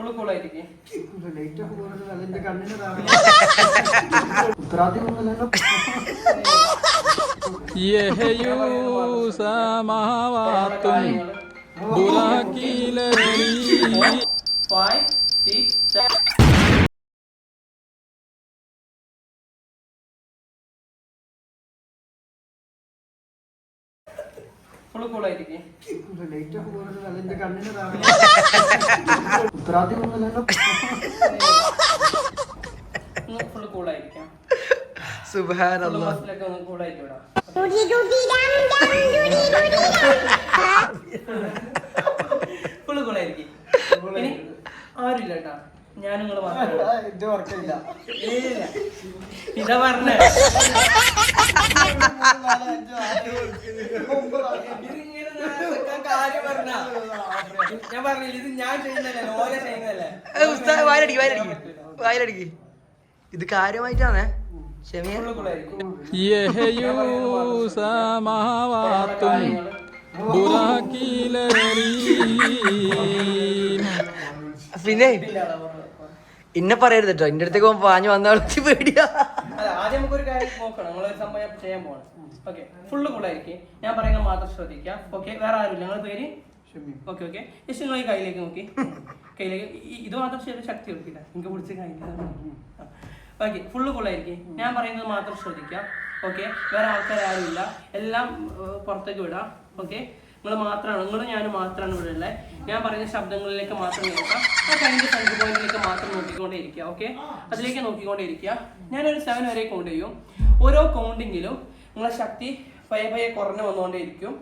Full കൂളായിരിക്കും. Full കൂളായിരിക്കും. Full കൂളായിരിക്കാം. സുബ്ഹാനല്ലാഹ്. Full കൂളായിരിക്കും. ഇനി ആരുമില്ല കേട്ടാ, ഞാൻ നിങ്ങള് മാത്രമല്ല. ഇതാ പറഞ്ഞേ, ഞാൻ പറഞ്ഞില്ല ഇത് ഞാൻ ചെയ്യുന്നല്ലേ, ഓല ചെയ്യുന്നല്ലേ. വയലടിക്ക്. ഇത് കാര്യമായിട്ടാണേ. പിന്നെ ഇന്നെ പറയരുത് കേട്ടോ, എന്റെ അടുത്തേക്ക് പാഞ്ഞു വന്ന പേടിയാ. ആദ്യം നമുക്കൊരു കാര്യം നോക്കണം, നമ്മളൊരു സംഭവം ചെയ്യാൻ പോകണം. ഓക്കെ, ഫുള്ള് കൂളായിരിക്കും. ഞാൻ പറയുന്നത് മാത്രം ശ്രദ്ധിക്കാം. ഓക്കെ, വേറെ ആരുമില്ല. നിങ്ങളുടെ പേര്? Okay okay. ജസ്റ്റ് നിങ്ങൾ ഈ കയ്യിലേക്ക് നോക്കി, കയ്യിലേക്ക് ഇത് മാത്രം ശക്തി കൊടുക്കില്ല, നിങ്ങൾക്ക് പിടിച്ച് കഴിക്കാം. ഓക്കെ, ഫുള്ള് കൂളായിരിക്കും. ഞാൻ പറയുന്നത് മാത്രം ശ്രദ്ധിക്കാം. ഓക്കെ, വേറെ ആൾക്കാർ ആരുമില്ല, എല്ലാം പുറത്തേക്ക് വിടാം. ഓക്കെ, നിങ്ങൾ മാത്രമാണ്, നിങ്ങളും ഞാനും മാത്രമാണ് ഇവിടെ ഉള്ളത്. ഞാൻ പറയുന്ന ശബ്ദങ്ങളിലേക്ക് മാത്രം നോക്കാം. ആ കഴിഞ്ഞ സെൻറ്റർ പോയിന്റിലേക്ക് മാത്രം നോക്കിക്കൊണ്ടേ ഇരിക്കുക. ഓക്കെ, അതിലേക്ക് നോക്കിക്കൊണ്ടേ ഇരിക്കുക. ഞാനൊരു 7 വരെ കൗണ്ട് ചെയ്യും. ഓരോ കൗണ്ടിങ്ങിലും നിങ്ങളെ ശക്തി പയ്യെ കുറഞ്ഞു വന്നുകൊണ്ടേ ഇരിക്കും.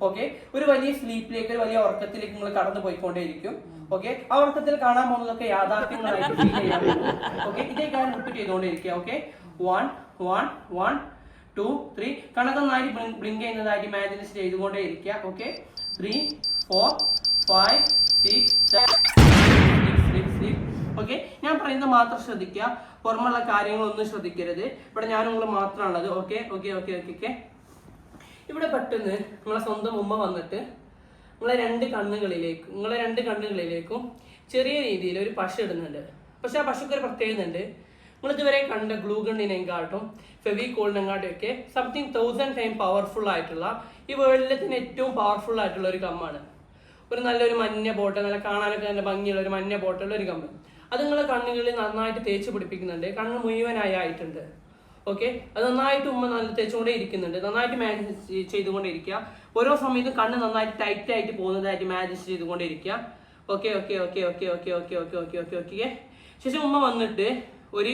ഓക്കെ, ഒരു വലിയ സ്ലീപ്പിലേക്ക്, ഒരു വലിയ ഉറക്കത്തിലേക്ക് നിങ്ങൾ കടന്നു പോയിക്കൊണ്ടേ ഇരിക്കും. ഓക്കെ, ആ ഉറക്കത്തിൽ കാണാൻ പോകുന്നതൊക്കെ യാഥാർത്ഥ്യങ്ങളായിട്ട് ഫീൽ ചെയ്യാൻ പറ്റും. ഓക്കെ, ഇതേ കാര്യം റിപ്പീറ്റ് ചെയ്തുകൊണ്ടേ ഇരിക്കുക. ഓക്കെ, 1 1 1 2 3 കണക്ക് നന്നായി ബ്ലിങ്ക് ചെയ്യുന്നതായിട്ട് ഇമാജിനേഷൻ ചെയ്തുകൊണ്ടേ ഇരിക്കുക. ഓക്കെ, 3 4 5 6 7 6. ഓക്കെ, ഞാൻ പറയുന്നത് മാത്രം ശ്രദ്ധിക്കുക, പുറമുള്ള കാര്യങ്ങളൊന്നും ശ്രദ്ധിക്കരുത്. ഇവിടെ ഞാൻ നിങ്ങൾ മാത്രമാണുള്ളത്. Okay okay okay okay okay. ഇവിടെ പെട്ടെന്ന് നിങ്ങളെ സ്വന്തം ഉമ്മ വന്നിട്ട് നിങ്ങളെ രണ്ട് കണ്ണുകളിലേക്കും ചെറിയ രീതിയിൽ ഒരു പശ ഇടുന്നുണ്ട്. പക്ഷെ ആ പശുക്ക് ഒരു പ്രത്യേകത ഉണ്ട്. നിങ്ങൾ ഇതുവരെ കണ്ട ഗ്ലൂ ഗണ്ണിനെക്കാട്ടും ഫെവിക്കോളിനെക്കാട്ടും ഒക്കെ സംതിങ് 1000 ടൈം പവർഫുൾ ആയിട്ടുള്ള, ഈ വേൾഡിലെ തന്നെ ഏറ്റവും പവർഫുൾ ആയിട്ടുള്ള ഒരു കമ്മാണ്. ഒരു നല്ലൊരു മഞ്ഞ ബോട്ടിൽ, നല്ല കാണാനൊക്കെ നല്ല ഭംഗിയുള്ള ഒരു മഞ്ഞ ബോട്ടുള്ള ഒരു കമ്പ്. അത് നിങ്ങളെ കണ്ണുകളിൽ നന്നായിട്ട് തേച്ച് പിടിപ്പിക്കുന്നുണ്ട്. കണ്ണ് മുഴുവനായി ആയിട്ടുണ്ട്. ഓക്കെ, അത് നന്നായിട്ട് ഉമ്മ നല്ല തേച്ചുകൊണ്ടേ ഇരിക്കുന്നുണ്ട്. നന്നായിട്ട് മാനേജ് ചെയ്തുകൊണ്ടേ ഇരിക്കുക. ഓരോ സമയത്തും കണ്ണ് നന്നായിട്ട് ടൈറ്റ് ആയിട്ട് പോകുന്നതായിട്ട് മാനേജ് ചെയ്തുകൊണ്ടേ ഇരിക്കുക. Okay okay okay okay okay okay okay okay okay okay. ശേഷം ഉമ്മ വന്നിട്ട് ഒരു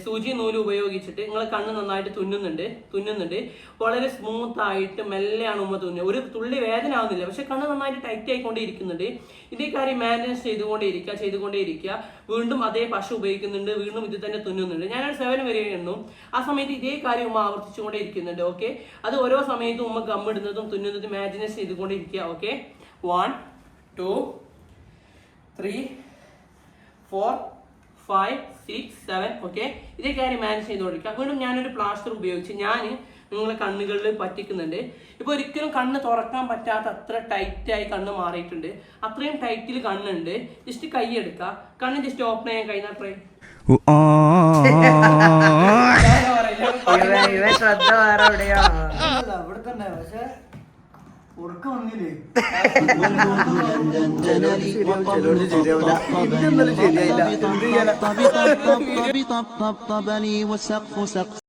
സൂചി നൂല് ഉപയോഗിച്ചിട്ട് നിങ്ങളെ കണ്ണ് നന്നായിട്ട് തുന്നുന്നുണ്ട്. വളരെ സ്മൂത്ത് ആയിട്ട് മെല്ലെയാണ് ഉമ്മ തുന്നുന്നത്. ഒരു തുള്ളി വേദന ആവുന്നില്ല, പക്ഷെ കണ്ണ് നന്നായിട്ട് ടൈറ്റ് ആയിക്കൊണ്ടേ ഇരിക്കുന്നുണ്ട്. ഇതേ കാര്യം മാനേജ് ചെയ്തുകൊണ്ടേ ഇരിക്കുക. വീണ്ടും അതേ പശ ഉപയോഗിക്കുന്നുണ്ട്, വീണ്ടും ഇത് തന്നെ തുന്നുന്നുണ്ട്. ഞാനൊരു 7 വരെ എണ്ണും. ആ സമയത്ത് ഇതേ കാര്യം ഉമ്മ ആവർത്തിച്ചുകൊണ്ടേ ഇരിക്കുന്നുണ്ട്. ഓക്കെ, അത് ഓരോ സമയത്തും ഉമ്മ ഗമ്മിടുന്നതും തുന്നുന്നതും മാനേജ് ചെയ്തുകൊണ്ടേ ഇരിക്കുക. ഓക്കെ, 1 2 3 4 5 6 7. ഓക്കെ, ഇതേ കാര്യം മാനേജ് ചെയ്തുകൊണ്ടിരിക്കുക. വീണ്ടും ഞാനൊരു പ്ലാസ്റ്റർ ഉപയോഗിച്ച് ഞാൻ നിങ്ങളെ കണ്ണുകളിൽ പറ്റിക്കുന്നുണ്ട്. ഇപ്പോൾ ഒരിക്കലും കണ്ണ് തുറക്കാൻ പറ്റാത്ത അത്ര ടൈറ്റായി കണ്ണ് മാറിയിട്ടുണ്ട്. അത്രയും ടൈറ്റിൽ കണ്ണുണ്ട്. ജസ്റ്റ് കൈ എടുക്കുക, കണ്ണ് ജസ്റ്റ് ഓപ്പൺ ചെയ്യാൻ കഴിഞ്ഞാൽ ട്രൈ. ശ്രദ്ധ വേറെ എവിടെയാ? شريعة